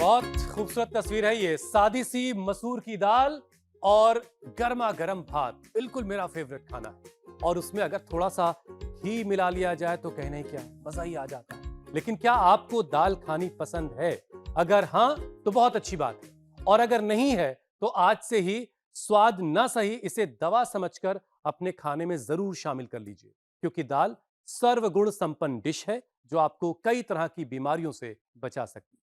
बहुत खूबसूरत तस्वीर है ये, सादी सी मसूर की दाल और गर्मा गर्म भात, बिल्कुल मेरा फेवरेट खाना है। और उसमें अगर थोड़ा सा घी मिला लिया जाए तो कहने ही क्या, मजा ही आ जाता है। लेकिन क्या आपको दाल खानी पसंद है? अगर हाँ तो बहुत अच्छी बात है, और अगर नहीं है तो आज से ही स्वाद ना सही इसे दवा समझकर अपने खाने में जरूर शामिल कर लीजिए, क्योंकि दाल सर्वगुण संपन्न डिश है जो आपको कई तरह की बीमारियों से बचा सकती है।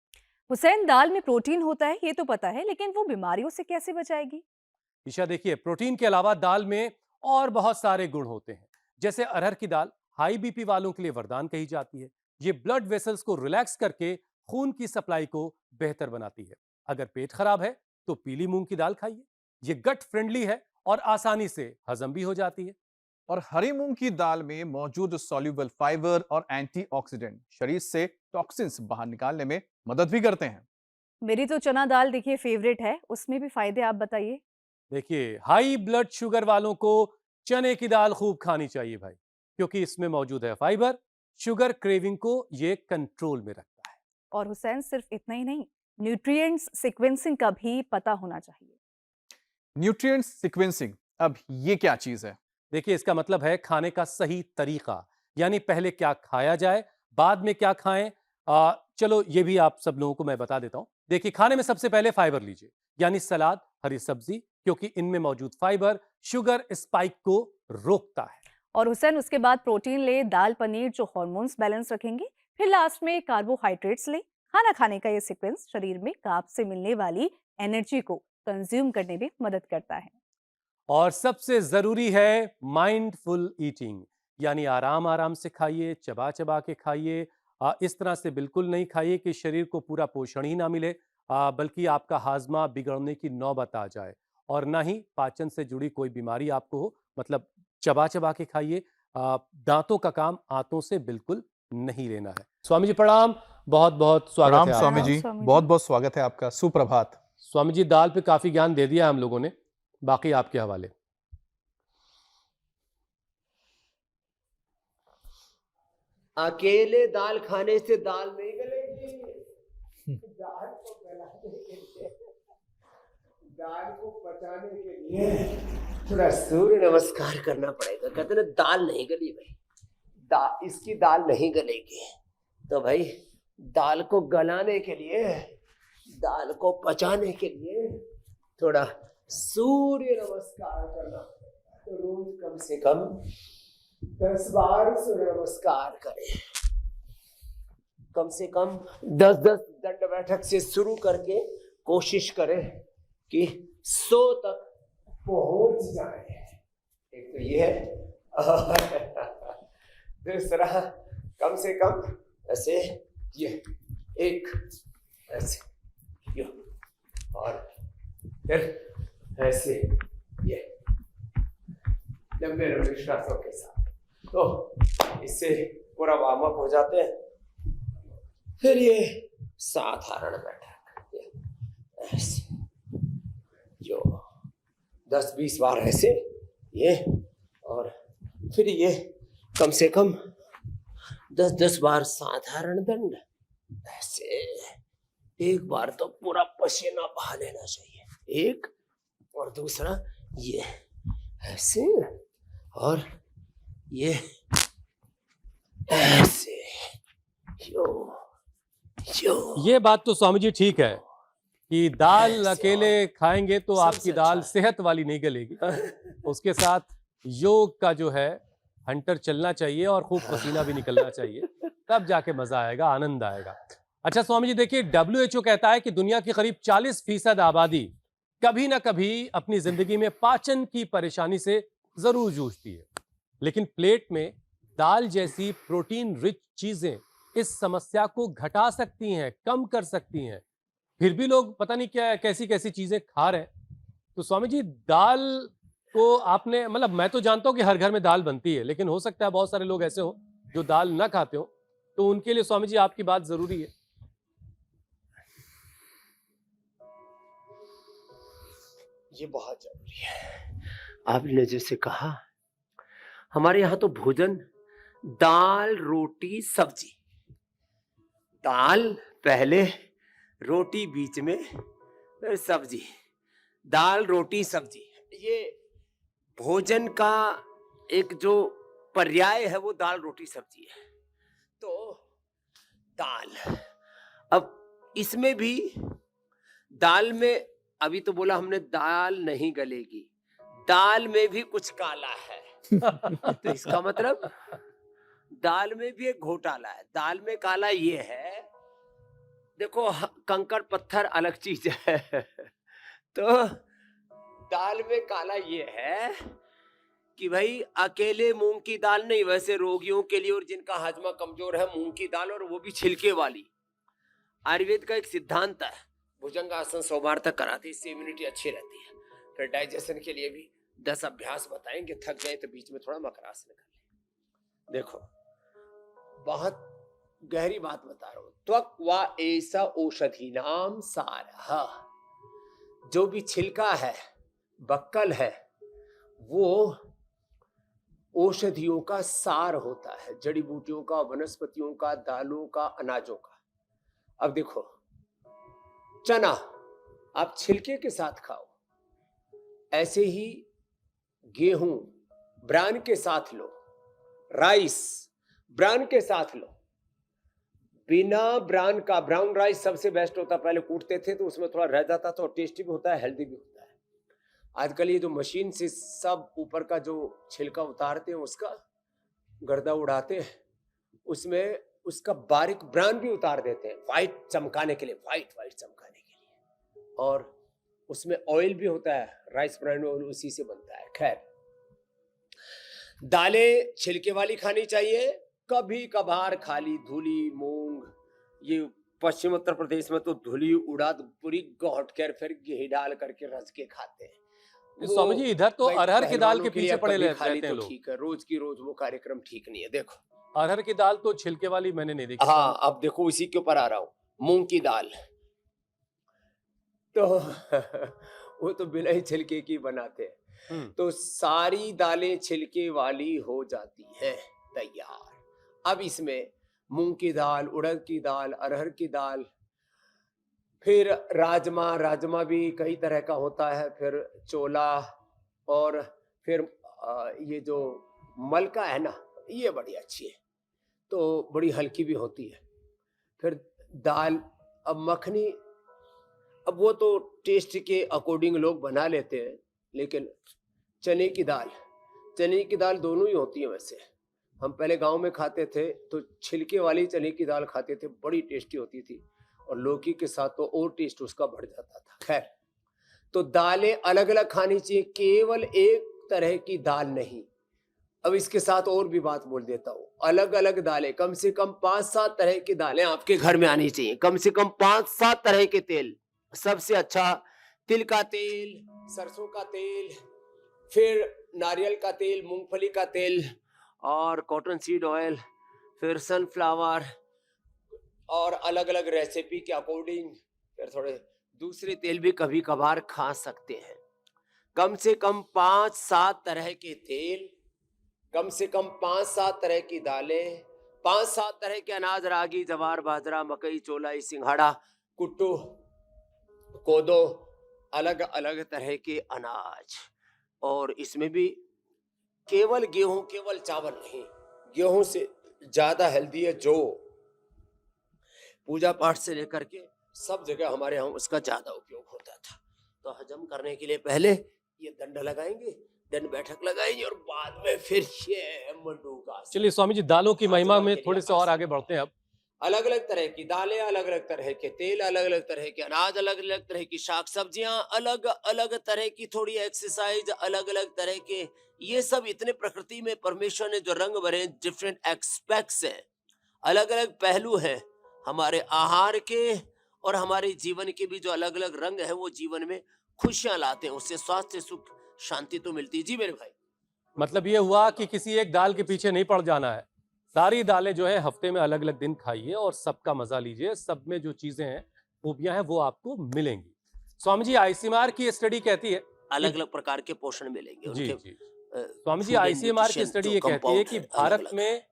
हुसैन, दाल में प्रोटीन होता है ये तो पता है, लेकिन वो बीमारियों से कैसे बचाएगी? ईशा देखिए, प्रोटीन के अलावा दाल में और बहुत सारे गुण होते हैं। जैसे अरहर की दाल हाई बीपी वालों के लिए वरदान कही जाती है। ये ब्लड वेसल्स को रिलैक्स करके खून की सप्लाई को बेहतर बनाती है। अगर पेट खराब है तो पीली मूंग की दाल खाइए। ये गट फ्रेंडली है और आसानी से हजम भी हो जाती है। और हरी मूंग की दाल में मौजूद सॉल्युबल फाइबर और एंटीऑक्सीडेंट शरीर से टॉक्सिन्स बाहर निकालने में मदद भी करते हैं। मेरी तो चना दाल देखिए फेवरेट है, उसमें भी फायदे आप बताइए। देखिए, हाई ब्लड शुगर वालों को चने की दाल खूब खानी चाहिए भाई, क्योंकि इसमें मौजूद है फाइबर। शुगर क्रेविंग को ये कंट्रोल में रखता है। और हुसैन, सिर्फ इतना ही नहीं, न्यूट्रिएंट्स सीक्वेंसिंग का भी पता होना चाहिए। न्यूट्रिएंट सीक्वेंसिंग, अब ये क्या चीज है? देखिए, इसका मतलब है खाने का सही तरीका, यानी पहले क्या खाया जाए, बाद में क्या खाएं। चलो ये भी आप सब लोगों को मैं बता देता हूं। देखिए, खाने में सबसे पहले फाइबर लीजिए, यानी सलाद, हरी सब्जी, क्योंकि इनमें मौजूद फाइबर शुगर स्पाइक को रोकता है। और हुसैन, उसके बाद प्रोटीन ले, दाल पनीर जो हार्मोन्स बैलेंस रखेंगे। फिर लास्ट में कार्बोहाइड्रेट्स ले। खाना खाने का ये सीक्वेंस शरीर में कार्ब से मिलने वाली एनर्जी को कंज्यूम करने में मदद करता है। और सबसे जरूरी है माइंडफुल ईटिंग, यानी आराम आराम से खाइए, चबा चबा के खाइए। इस तरह से बिल्कुल नहीं खाइए कि शरीर को पूरा पोषण ही ना मिले, बल्कि आपका हाजमा बिगड़ने की नौबत आ जाए। और ना ही पाचन से जुड़ी कोई बीमारी आपको हो, मतलब चबा चबा के खाइए। दांतों का काम आंतों से बिल्कुल नहीं लेना है। स्वामी जी प्रणाम, बहुत बहुत स्वागत प्रणाम है स्वामी आपका। जी, बहुत बहुत स्वागत है आपका। सुप्रभात। स्वामी जी, दाल पे काफी ज्ञान दे दिया हम लोगों ने, बाकी आपके हवाले। अकेले दाल खाने से दाल नहीं गलेगी। दाल को गलाने के लिए, दाल को पचाने के लिए थोड़ा सूर्य नमस्कार करना पड़ेगा। कहते ना, दाल नहीं गली भाई, इसकी दाल नहीं गलेगी। तो भाई, दाल को गलाने के लिए, दाल को पचाने के लिए थोड़ा सूर्य नमस्कार करना पड़ेगा। तो रोज कम से कम 10 बार सूर्य नमस्कार करें। कम से कम 10-10 दंड बैठक से शुरू करके कोशिश करें कि 100 तक पहुंच जाए। एक तो ये है। दूसरा, कम से कम ऐसे ये एक ऐसे ये, और फिर ऐसे ये लंबे लंबे श्वासों के साथ। तो इससे पूरा वार्म अप हो जाते हैं। फिर ये साधारण बैठक ऐसे, जो 10-20 बार ऐसे ये, और फिर ये कम से कम 10-10 बार साधारण दंड ऐसे। एक बार तो पूरा पसीना बहा लेना चाहिए, एक। और दूसरा ये ऐसे, और ये ऐसे। यो यो। ये बात तो स्वामी जी ठीक है कि दाल अकेले खाएंगे तो आपकी दाल सेहत वाली नहीं गलेगी। उसके साथ योग का जो है हंटर चलना चाहिए और खूब पसीना भी निकलना चाहिए, तब जाके मजा आएगा, आनंद आएगा। अच्छा स्वामी जी, देखिए, WHO कहता है कि दुनिया की करीब 40% आबादी कभी ना कभी अपनी जिंदगी में पाचन की परेशानी से जरूर जूझती है। लेकिन प्लेट में दाल जैसी प्रोटीन रिच चीजें इस समस्या को घटा सकती हैं, कम कर सकती हैं। फिर भी लोग पता नहीं क्या कैसी कैसी चीजें खा रहे हैं। तो स्वामी जी, दाल को आपने, मतलब मैं तो जानता हूं कि हर घर में दाल बनती है, लेकिन हो सकता है बहुत सारे लोग ऐसे हो जो दाल ना खाते हो, तो उनके लिए स्वामी जी आपकी बात जरूरी है। ये बहुत जरूरी है। आपने जैसे कहा, हमारे यहाँ तो भोजन दाल रोटी सब्जी। दाल पहले, रोटी बीच में, फिर सब्जी, दाल रोटी सब्जी। ये भोजन का एक जो पर्याय है वो दाल रोटी सब्जी है। तो दाल, अब इसमें भी दाल में, अभी तो बोला हमने दाल नहीं गलेगी, दाल में भी कुछ काला है। तो इसका मतलब दाल में भी एक घोटाला है। दाल में काला ये है, देखो कंकड़ पत्थर अलग चीज है। तो दाल में काला ये है कि भाई अकेले मूंग की दाल नहीं, वैसे रोगियों के लिए और जिनका हजमा कमजोर है मूंग की दाल, और वो भी छिलके वाली। आयुर्वेद का एक सिद्धांत है, भुजंगासन 100 बार तक कराते, इससे इम्यूनिटी अच्छी रहती है। फिर डाइजेशन के लिए भी 10 अभ्यास बताएंगे, थक जाए तो बीच में थोड़ा मकरासन कर ले। देखो बहुत गहरी बात बता रहा हूं। त्वक व ऐसा औषधि नाम सारः, जो भी छिलका है, बक्कल है, वो औषधियों का सार होता है, जड़ी बूटियों का, वनस्पतियों का, दालों का, अनाजों का। अब देखो चना आप छिलके के साथ खाओ, ऐसे ही गेहूं ब्रान के साथ लो, राइस ब्रान के साथ लो। बिना ब्रान का ब्राउन राइस सबसे बेस्ट होता, पहले कूटते थे तो उसमें थोड़ा रह जाता था, और टेस्टी भी होता है, हेल्दी भी होता है। आजकल ये जो मशीन से सब ऊपर का जो छिलका उतारते हैं, उसका गर्दा उड़ाते हैं, उसमें उसका बारीक ब्रान भी उतार देते हैं, व्हाइट चमकाने के लिए, व्हाइट चमकाने के लिए। और उसमें ऑयल भी होता है, राइस ब्रान ऑयल, उसी से बनता है। खैर, दालें छिलके वाली खानी चाहिए, कभी कभार खाली धुली मूंग, ये पश्चिम उत्तर प्रदेश में तो धुली उड़द पूरी गौट कर फिर घी डाल करके रस के खाते हैं। स्वामी जी इधर तो अरहर की दाल के पीछे पड़े रहते हैं लोग। ठीक है, रोज की रोज वो कार्यक्रम ठीक नहीं है। देखो अरहर की दाल तो छिलके वाली मैंने नहीं देखी। हाँ, अब देखो इसी के ऊपर आ रहा हूं, मूंग की दाल तो वो तो बिना ही छिलके की बनाते हैं। तो सारी दालें छिलके वाली हो जाती हैं तैयार। अब इसमें मूंग की दाल, उड़द की दाल, अरहर की दाल, फिर राजमा भी कई तरह का होता है, फिर चोला, और फिर ये जो मलका है ना, ये बड़ी अच्छी है, तो बड़ी हल्की भी होती है। फिर दाल, अब मखनी, अब वो तो टेस्ट के अकॉर्डिंग लोग बना लेते हैं, लेकिन चने की दाल दोनों ही होती है। वैसे हम पहले गांव में खाते थे तो छिलके वाली चने की दाल खाते थे, बड़ी टेस्टी होती थी, और लौकी के साथ तो और टेस्ट उसका बढ़ जाता था। खैर, तो दालें अलग अलग खानी चाहिए, केवल एक तरह की दाल नहीं। अब इसके साथ और भी बात बोल देता हूँ, अलग अलग दालें, कम से कम 5-7 तरह की दालें आपके घर में आनी चाहिए, कम से कम 5-7 तरह के तेल। सबसे अच्छा तिल का तेल, सरसों का तेल, फिर नारियल का तेल, मूंगफली का तेल, और कॉटन सीड ऑयल, फिर सनफ्लावर, और अलग अलग रेसिपी के अकॉर्डिंग फिर थोड़े दूसरे तेल भी कभी कभार खा सकते हैं। कम से कम 5-7 तरह के तेल, कम से कम 5-7 तरह की दालें, 5-7 तरह के अनाज, रागी, जवार, बाजरा, मकई, चोलाई, सिंघाड़ा, कुट्टू, कोदो, अलग अलग तरह के अनाज। और इसमें भी केवल गेहूं, केवल चावल नहीं, गेहूं से ज्यादा हेल्दी है जौ। पूजा पाठ से लेकर के सब जगह हमारे यहाँ उसका ज्यादा उपयोग होता था। तो हजम करने के लिए पहले ये दंड लगाएंगे, दंड बैठक लगाएंगे, और बाद में फिर ये मंडूका। चलिए स्वामी जी, दालों की महिमा में थोड़े से और आगे बढ़ते हैं। अब अलग अलग तरह की दालें, अलग अलग तरह के तेल, अलग अलग तरह के अनाज, अलग अलग तरह की शाक सब्जियां, अलग अलग तरह की थोड़ी एक्सरसाइज, अलग अलग तरह के, ये सब इतने प्रकृति में परमेश्वर ने जो रंग भरे, डिफरेंट एस्पेक्ट्स हैं, अलग अलग पहलू हैं हमारे आहार के, और हमारे जीवन के भी जो अलग अलग रंग है, वो जीवन में खुशियां लाते हैं, उससे स्वास्थ्य, सुख, शांति तो मिलती है। जी मेरे भाई, मतलब ये हुआ कि किसी एक दाल के पीछे नहीं पड़ जाना है, सारी दालें जो है हफ्ते में अलग अलग दिन खाइए और सबका मजा लीजिए, सब में जो चीजें हैं, खूबियां हैं, वो आपको मिलेंगी। स्वामी जी, आईसीएमआर की स्टडी कहती है अलग अलग प्रकार के पोषण मिलेंगे जी उनके। जी स्वामी जी, आईसीएमआर की स्टडी ये कहती है कि भारत में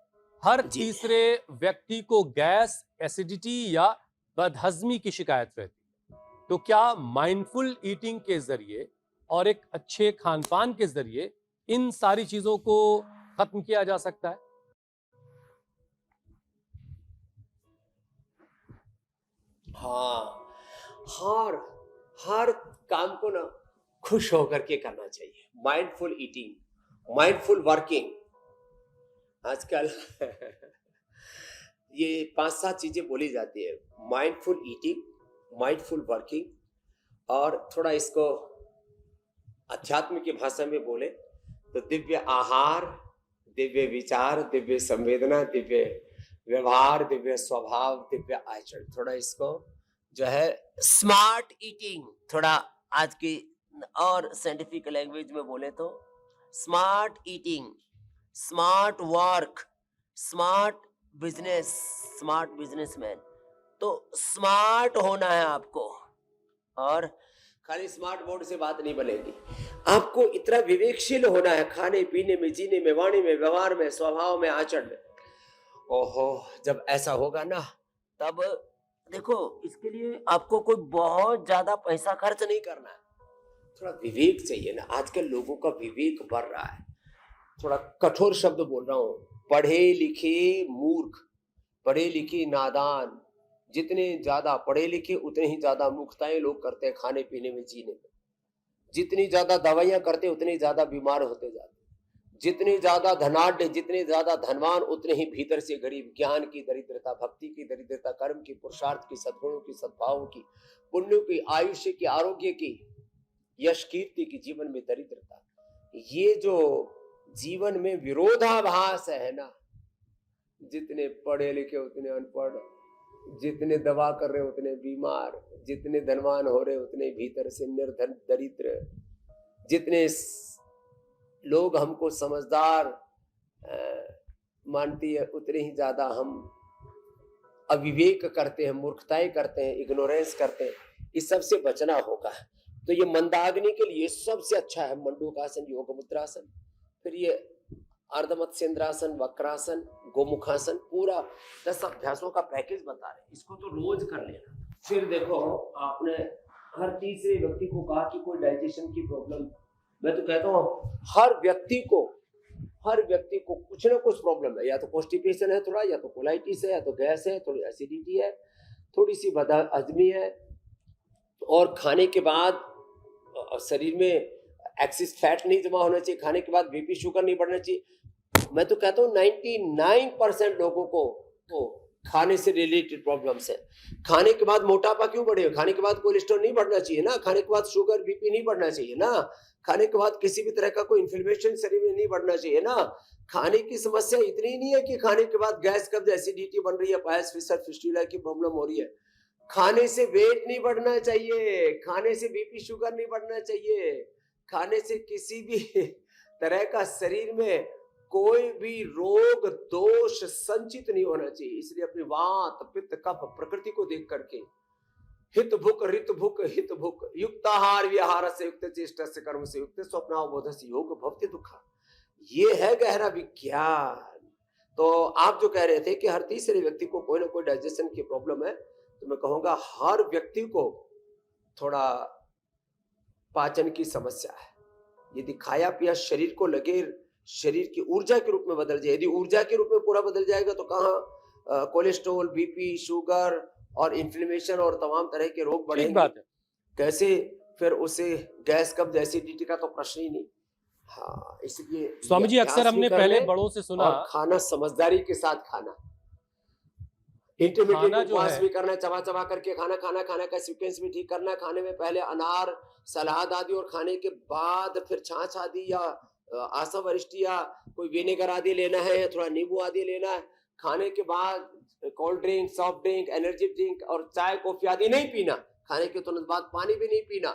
हर तीसरे व्यक्ति को गैस, एसिडिटी या बदहजमी की शिकायत रहती है। तो क्या माइंडफुल ईटिंग के जरिए और एक अच्छे खान पान के जरिए इन सारी चीजों को खत्म किया जा सकता है? हाँ, हर हर काम को ना खुश होकर के करना चाहिए। Mindful eating, mindful working. आजकल ये 5-7 चीजें बोली जाती है, माइंडफुल ईटिंग, माइंडफुल वर्किंग, और थोड़ा इसको अध्यात्म की भाषा में बोले तो दिव्य आहार, दिव्य विचार, दिव्य संवेदना, दिव्य व्यवहार, दिव्य स्वभाव, दिव्य आचरण। थोड़ा इसको जो है स्मार्ट ईटिंग, थोड़ा आज की और साइंटिफिक लैंग्वेज में बोले तो smart eating, smart work, smart business, smart businessman. तो स्मार्ट होना है आपको, और खाली स्मार्ट बोर्ड से बात नहीं बनेगी। आपको इतना विवेकशील होना है, खाने पीने में, जीने में, वाणी में, व्यवहार में, स्वभाव में, आचरण में। ओहो, जब ऐसा होगा ना, तब देखो, इसके लिए आपको कोई बहुत ज्यादा पैसा खर्च नहीं करना है। थोड़ा विवेक चाहिए ना, आजकल लोगों का विवेक बढ़ रहा है। थोड़ा कठोर शब्द बोल रहा हूं, पढ़े लिखे मूर्ख, पढ़े लिखे नादान। जितने ज्यादा पढ़े लिखे उतने ही ज्यादा मूर्खताएं लोग करते हैं खाने पीने में, जीने में। जितनी ज्यादा दवाइयां करते उतने ज्यादा बीमार होते जाते। जितने ज्यादा धनाढ्य, जितने ज्यादा धनवान, उतने ही भीतर से गरीब। ज्ञान की दरिद्रता, भक्ति की दरिद्रता, कर्म की, पुरुषार्थ की, सद्गुणों की, सद्भावों की, पुण्यों की, आयुष्य की, आरोग्य की, यश कीर्ति की, जीवन में दरिद्रता। ये जो जीवन में विरोधाभास है ना, जितने पढ़े लिखे उतने अनपढ़, जितने दवा कर रहे उतने बीमार, जितने धनवान हो रहे उतने भीतर से निर्धन दरिद्र, जितने लोग हमको समझदार मानती है उतने ही ज्यादा हम अविवेक करते हैं, मूर्खताएं करते हैं, इग्नोरेंस करते हैं। इस सब से बचना होगा। तो ये मंदाग्नि के लिए सबसे अच्छा है मंडूकासन, योग मुद्रासन, फिर ये अर्धमत्स्येंद्रासन, वक्रासन, गोमुखासन। पूरा 10 अभ्यासों का पैकेज बता रहे हैं, इसको तो रोज कर लेना। फिर देखो, आपने हर तीसरे व्यक्ति को कहा कि कोई डाइजेशन की प्रॉब्लम। मैं तो कहता हूँ हर व्यक्ति को कुछ ना कुछ प्रॉब्लम है। या तो कॉन्स्टिपेशन है थोड़ा, या तो कोलाइटिस है, या तो गैस है, थोड़ी एसिडिटी है, थोड़ी सी बदहजमी है, और खाने के बाद शरीर में एक्सिस फैट नहीं जमा होना चाहिए, खाने के बाद बीपी शुगर नहीं बढ़ना चाहिए। मैं तो कहता हूँ 99% लोगों को तो खाने से रिलेटेड प्रॉब्लम्स है। खाने के बाद मोटापा क्यों बढ़े? खाने के बाद कोलेस्ट्रॉल नहीं बढ़ना चाहिए ना, खाने के बाद शुगर बीपी नहीं बढ़ना चाहिए ना, खाने के बाद किसी भी तरह का कोई इन्फ्लेमेशन शरीर में नहीं बढ़ना चाहिए ना। खाने की समस्या इतनी नहीं है कि खाने के बाद गैस, कब्ज, एसिडिटी बन रही है, पायस, फिसर, फिस्टुला की प्रॉब्लम हो रही है। खाने से वेट नहीं बढ़ना चाहिए, खाने से बीपी शुगर नहीं बढ़ना चाहिए, खाने से किसी भी तरह का शरीर में कोई भी रोग दोष संचित नहीं होना चाहिए। इसलिए अपनी वात, पित्त, कफ, प्रकृति को देख करके हित भुक, ऋत भुक, हित भुक, युक्ताहार विहार से युक्त, चेष्टा से कर्म से युक्त, स्वप्नावबोध से योग भवति दुखा। ये है गहरा विज्ञान। तो आप जो कह रहे थे कि हर तीसरे व्यक्ति को कोई ना कोई डाइजेशन की प्रॉब्लम है, तो मैं कहूंगा हर व्यक्ति को थोड़ा पाचन की समस्या है। यदि खाया पिया शरीर को लगे, शरीर की ऊर्जा के रूप में बदल जाए, यदि ऊर्जा के रूप में पूरा बदल जाएगा तो कहाँ कोलेस्ट्रॉल, बीपी, शुगर और इन्फ्लेमेशन और तमाम तरह के रोग बढ़ेंगे। बात है। कैसे फिर उसे गैस, कब्ज, एसिडिटी का तो प्रश्न ही नहीं। हाँ, इसलिए स्वामी जी, अक्सर हमने पहले बड़ों से सुना, और खाना समझदारी के साथ खाना, इंटरमीडिएट उपवास भी करना, चबा चबा करके खाना, खाना का सीक्वेंस भी ठीक करना। खाने में पहले अनार, सलाद आदि, और खाने के बाद फिर छाछ आदि या आसा वरिष्ठी या कोई विनेगर आदि लेना है, थोड़ा नींबू आदि लेना है। खाने के बाद cold drink, soft drink, energy drink और चाय, कॉफी आदि नहीं पीना। खाने के तुरंत बाद पानी भी नहीं पीना,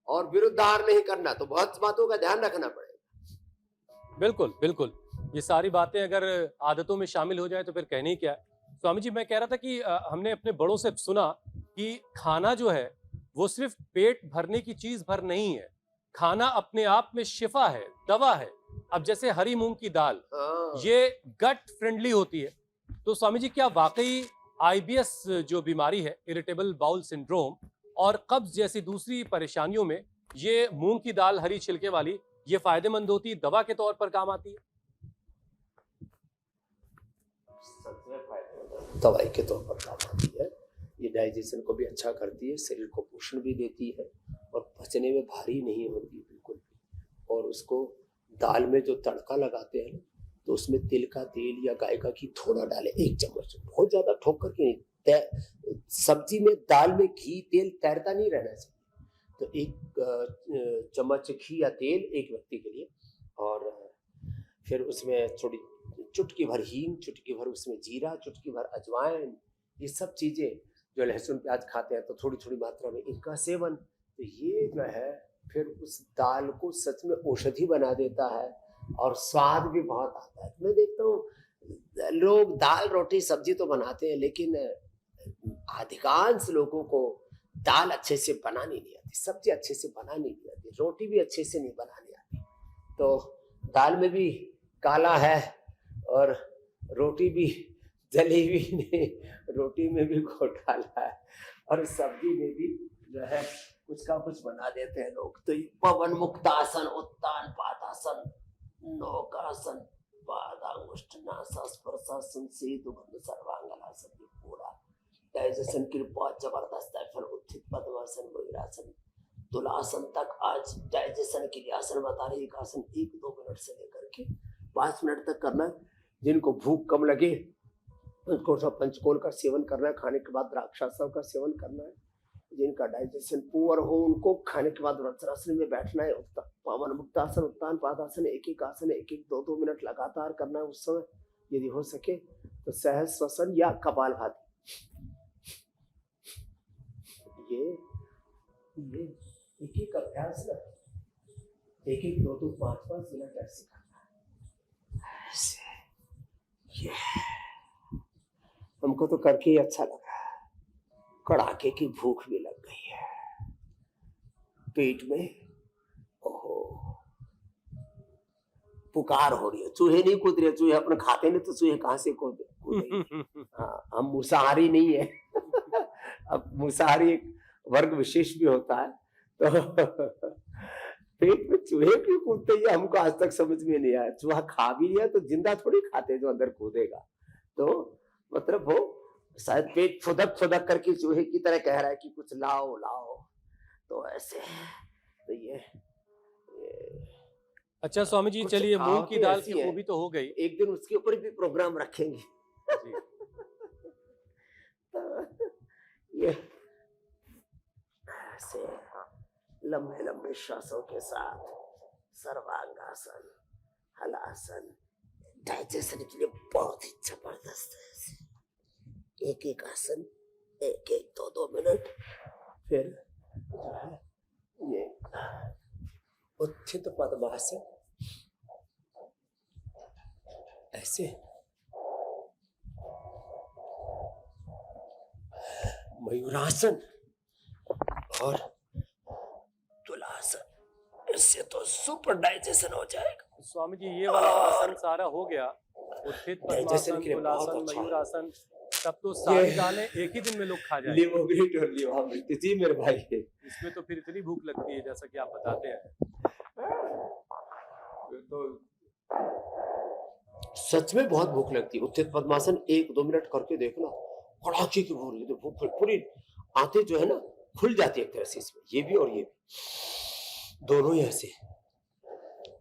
और विरुद्ध आहार नहीं करना। तो बहुत बातों का ध्यान रखना पड़ेगा। बिल्कुल बिल्कुल, ये सारी बातें अगर आदतों में शामिल हो जाए तो फिर कहने ही क्या है। स्वामी जी, मैं कह रहा था कि हमने अपने बड़ों से सुना कि खाना जो है वो सिर्फ पेट भरने की चीज भर नहीं है, खाना अपने आप में शिफा है, दवा है। अब जैसे हरी मूंग की दाल, ये गट फ्रेंडली होती है, तो स्वामी जी क्या वाकई आईबीएस जो बीमारी है, इरिटेबल बाउल सिंड्रोम, और कब्ज जैसी दूसरी परेशानियों में ये मूंग की दाल हरी छिलके वाली ये फायदेमंद होती, दवा के तौर पर काम आती है। दवाई के तौर पर काम आती है। ये डाइजेशन को भी अच्छा करती है, शरीर को पोषण भी देती है और पचने में भारी नहीं होती बिल्कुल भी। और उसको दाल में जो तड़का लगाते हैं तो उसमें तिल का तेल या गाय का घी थोड़ा डालें, 1 चम्मच, बहुत ज्यादा ठोक करके नहीं। सब्जी में दाल में घी तेल तैरता नहीं रहना चाहिए, तो 1 चम्मच घी या तेल एक व्यक्ति के लिए, और फिर उसमें थोड़ी चुटकी भर हींग, चुटकी भर उसमें जीरा, चुटकी भर अजवाइन, ये सब चीजें जो लहसुन प्याज खाते हैं तो थोड़ी थोड़ी मात्रा में इनका सेवन, तो ये जो है फिर उस दाल को सच में औषधि बना देता है और स्वाद भी बहुत आता है। मैं देखता हूँ लोग दाल रोटी सब्जी तो बनाते हैं, लेकिन अधिकांश लोगों को दाल अच्छे से बनानी नहीं आती, सब्जी अच्छे से बनानी नहीं आती, रोटी भी अच्छे से नहीं बनानी आती। तो दाल में भी काला है और रोटी भी जली भी नहीं, रोटी में भी घोटाला है और सब्जी में भी जो है कुछ का कुछ बना देते हैं लोग। तो पवन मुक्तासन, उत्तान पादासन, नौकासन, पादांगुष्ठनासन, स्पर्शासन, सेतुबंध, सर्वांगनासन, ये पूरा डाइजेशन की बहुत जबरदस्त है। फिर उत्थित पद्मासन, मयूरासन, तुलासन तक आज डाइजेशन के लिए आसन बता रहे। एक आसन 1-2 मिनट से लेकर के 5 मिनट तक करना है। जिनको भूख कम लगे उनको सब पंचकोल का सेवन करना है, खाने के बाद द्राक्षासन का सेवन करना है। जिनका डाइजेशन पुअर हो उनको खाने के बाद वज्रासन में बैठना है। पावन मुक्तासन, उत्तान पादासन, एक आसन 1-2 मिनट लगातार करना है। उस समय यदि हो सके तो सहज श्वसन या कपालभाति, ये एक अभ्यास ना 1-2 5-5 मिनट ऐसे करना है। ऐसे ये हमको तो करके ही अच्छा लगा। कड़ाके की भूख भी लग गई है पेट में, ओहो पुकार हो रही है। चूहे नहीं कूद रहे, चूहे अपने खाते नहीं तो चूहे कहां से कूदेंगे। हाँ, हम मुसाहारी नहीं है। अब मुसाहारी एक वर्ग विशेष भी होता है, तो पेट में चूहे क्यों कूदते हैं हमको आज तक समझ में नहीं आया। चूहा खा भी लिया तो जिंदा थोड़ी खाते जो अंदर कूदेगा। तो मतलब वो शायद पेट फुदक करके चूहे की तरह कह रहा है कि कुछ लाओ लाओ, तो ऐसे तो ये अच्छा स्वामी जी, चलिए मूंग की दाल की खूबी तो हो गई, एक दिन उसके ऊपर भी प्रोग्राम रखेंगे। ये ऐसे लंबे लंबे श्वासों के साथ सर्वांगासन, हलासन डाइजेशन के लिए बहुत ही जबरदस्त है। एक आसन 1-2 मिनट, फिर जो है ये उत्थित पद्मासन, ऐसे मयूरासन और तुलासन, इससे तो सुपर डाइजेशन हो जाएगा। स्वामी जी ये वाला आसन सारा हो गया, उत्थित पद्मासन, तुलासन, अच्छा मयूरासन, तब तो सारी दालें एक ही दिन में लोग खा जाएंगे। लिवोग्रिट और लिवामृत जी मेरे भाई है। इसमें तो फिर इतनी भूख लगती है जैसा कि आप बताते हैं। तो सच में बहुत भूख लगती है। उत्थित पद्मासन 1-2 मिनट करके देखना, कड़ाके की भूख लगती है, भूख पूरी आंतें जो है ना खुल जाती है एक तरह से इसमें, ये भी और ये भी दोनों ही ऐसे।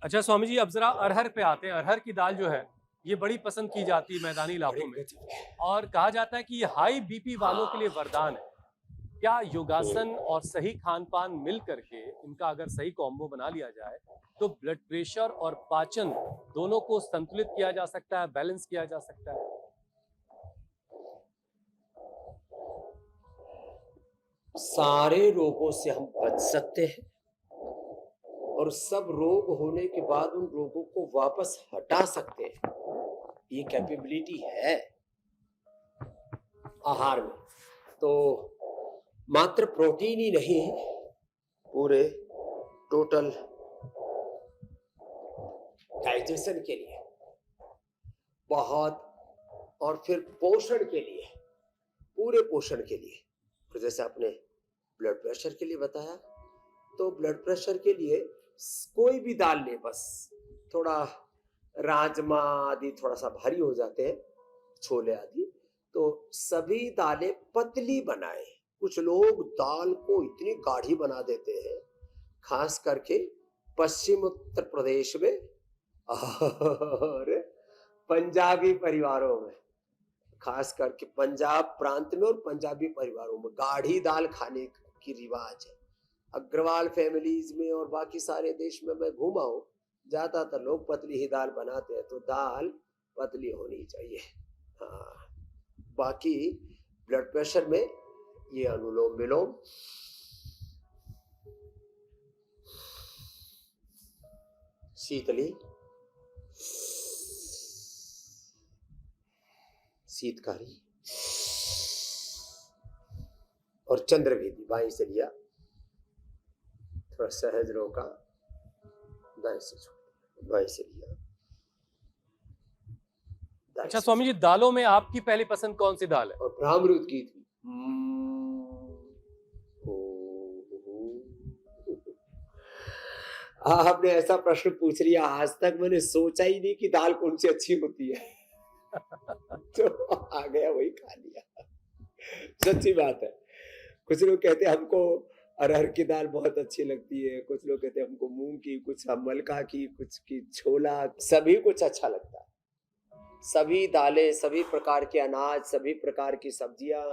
अच्छा स्वामी जी, अब जरा अरहर पे आते हैं। अरहर की दाल जो है ये बड़ी पसंद की जाती है मैदानी इलाकों में, और कहा जाता है कि ये हाई बीपी वालों के लिए वरदान है। क्या योगासन और सही खान पान मिल करके इनका अगर सही कॉम्बो बना लिया जाए तो ब्लड प्रेशर और पाचन दोनों को संतुलित किया जा सकता है, बैलेंस किया जा सकता है? सारे रोगों से हम बच सकते हैं और सब रोग होने के बाद उन रोगों को वापस हटा सकते हैं। ये कैपेबिलिटी है आहार में। तो मात्र प्रोटीन ही नहीं, पूरे टोटल डाइजेशन के लिए बहुत, और फिर पोषण के लिए पूरे पोषण के लिए। तो जैसे आपने ब्लड प्रेशर के लिए बताया, तो ब्लड प्रेशर के लिए कोई भी दाल ले, बस थोड़ा राजमा आदि थोड़ा सा भारी हो जाते हैं, छोले आदि, तो सभी दालें पतली बनाए। कुछ लोग दाल को इतनी गाढ़ी बना देते हैं, खास करके पश्चिम उत्तर प्रदेश में और पंजाबी परिवारों में, खास करके पंजाब प्रांत में और पंजाबी परिवारों में गाढ़ी दाल खाने की रिवाज है। अग्रवाल फैमिलीज में और बाकी सारे देश में मैं घूमा हूं, ज्यादातर लोग पतली ही दाल बनाते हैं, तो दाल पतली होनी चाहिए। हाँ, बाकी ब्लड प्रेशर में ये अनुलोम विलोम, शीतली, शीतकारी और चंद्रभेदी, बाएं से लिया, थोड़ा सहज रोका, दाएं से छोड़, बाएं से लिया। अच्छा स्वामी जी, दालों में आपकी पहली पसंद कौन सी दाल है? और ब्राह्मरूद की थी। आपने ऐसा प्रश्न पूछ लिया, आज तक मैंने सोचा ही नहीं कि दाल कौन सी अच्छी होती है। तो आ गया, वही खा लिया। सच्ची बात है। कुछ लोग कहते हैं हमको अरहर की दाल बहुत अच्छी लगती है, कुछ लोग कहते हैं हमको मूंग की, कुछ मलका की, कुछ की छोला, सभी कुछ अच्छा लगता है। सभी दालें, सभी प्रकार के अनाज, सभी प्रकार की सब्जियां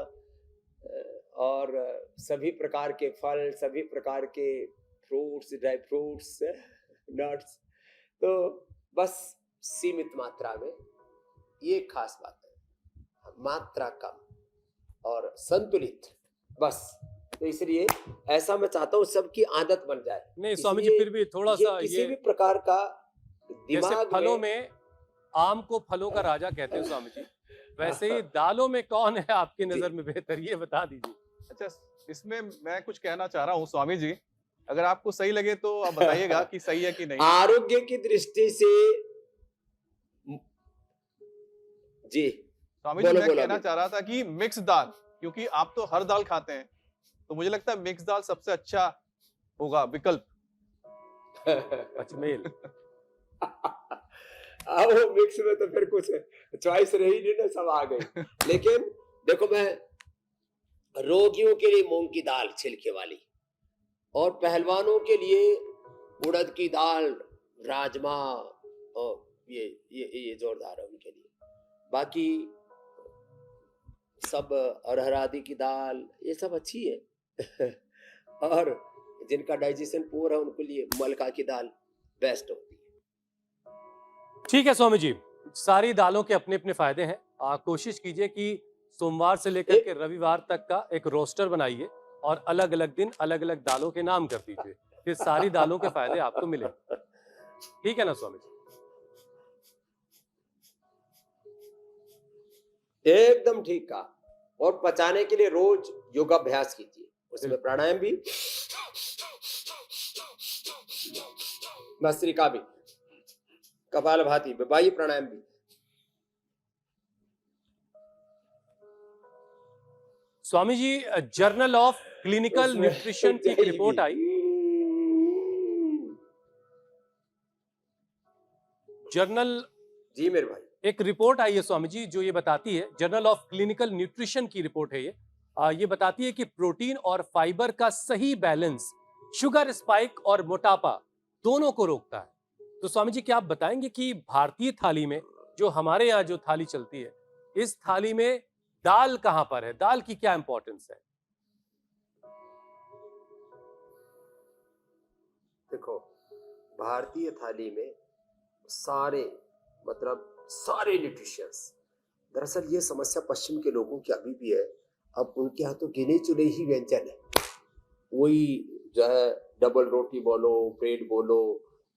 और सभी प्रकार के फल, सभी प्रकार के फ्रूट्स, ड्राई फ्रूट्स, नट्स, तो बस सीमित मात्रा में, ये खास बात है, मात्रा कम और संतुलित, बस। तो इसलिए ऐसा मैं चाहता हूँ सबकी आदत बन जाए। नहीं स्वामी जी, फिर भी थोड़ा सा किसी भी प्रकार का जैसे दिमाग फलों में आम को फलों का राजा कहते हैं स्वामी जी, वैसे ही दालों में कौन है आपकी नजर में बेहतर, ये बता दीजिए। अच्छा, इसमें मैं कुछ कहना चाह रहा हूँ स्वामी जी, अगर आपको सही लगे तो आप बताइएगा कि सही है कि नहीं। आरोग्य की दृष्टि से जी स्वामी जी, मैं कहना चाह रहा था कि मिक्स दाल, क्योंकि आप तो हर दाल खाते हैं, तो मुझे लगता है मिक्स दाल सबसे अच्छा होगा विकल्प। अजमेर आओ मिक्स में तो फिर कुछ चॉइस रही नहीं ना, सब आ गई। लेकिन देखो, मैं रोगियों के लिए मूंग की दाल छिलके वाली, और पहलवानों के लिए उड़द की दाल, राजमा, और ये जोरदार है उनके लिए। बाकी सब अरहर आदि की दाल, ये सब अच्छी है। और जिनका डाइजेशन पुअर है उनके लिए मलका की दाल बेस्ट होती है। ठीक है स्वामी जी, सारी दालों के अपने अपने फायदे हैं। आप कोशिश कीजिए कि सोमवार से लेकर के रविवार तक का एक रोस्टर बनाइए और अलग अलग दिन अलग अलग दालों के नाम कर दीजिए, फिर सारी दालों के फायदे आपको मिलेंगे। ठीक है ना स्वामी जी? एकदम ठीक कहा। और पचाने के लिए रोज योगाभ्यास कीजिए, उसमें प्राणायाम भी, भस्त्रिका भी, कपालभाति, वायु प्राणायाम भी। Swami ji, journal of clinical nutrition की एक रिपोर्ट आई, जर्नल जी मेरे भाई, एक रिपोर्ट आई है स्वामी जी, जो ये बताती है, जर्नल ऑफ क्लिनिकल न्यूट्रिशन की रिपोर्ट है ये बताती है कि प्रोटीन और फाइबर का सही बैलेंस शुगर स्पाइक और मोटापा दोनों को रोकता है। तो स्वामी जी, क्या आप बताएंगे कि भारतीय थाली में, जो हमारे यहाँ जो थाली चलती है, इस थाली में दाल कहां पर है, दाल की क्या इंपॉर्टेंस है? देखो, भारतीय थाली में सारे न्यूट्रिशंस, दरअसल ये समस्या पश्चिम के लोगों की अभी भी है। अब उनके यहाँ तो गिने चुने ही व्यंजन है, वही जो है डबल रोटी बोलो, ब्रेड बोलो,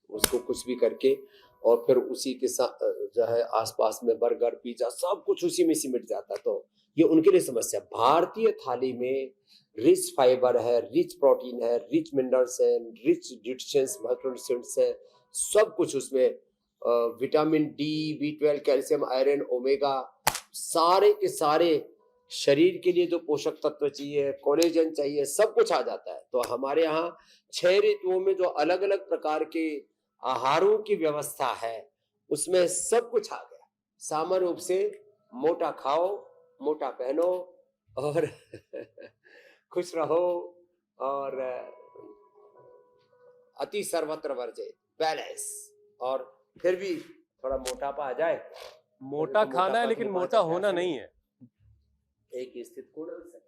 उसको कुछ भी करके, और फिर उसी के साथ जो है आसपास में बर्गर, पिज्जा, सब कुछ उसी में सिमट जाता। तो ये उनके लिए समस्या। भारतीय थाली में रिच फाइबर है, रिच प्रोटीन है, रिच मिनरल्स है, रिच न्यूट्रिशंस, माइक्रोन्यूट्रिएंट्स है, सब कुछ उसमें, vitamin D, B12, calcium, iron, omega, सारे के सारे शरीर के लिए जो पोषक तत्व चाहिए, कोलेजन चाहिए, सब कुछ आ जाता है। तो हमारे यहाँ 6 ऋतुओं में जो अलग अलग प्रकार के आहारों की व्यवस्था है उसमें सब कुछ आ गया। सामान्य रूप से मोटा खाओ, मोटा पहनो और खुश रहो और अति सर्वत्र वर्जित, बैलेंस। और फिर भी थोड़ा मोटापा आ जाए, मोटा तो खाना है मोटापा लेकिन के मोटा पास होना अभ्यास नहीं है। एक स्थित कोण से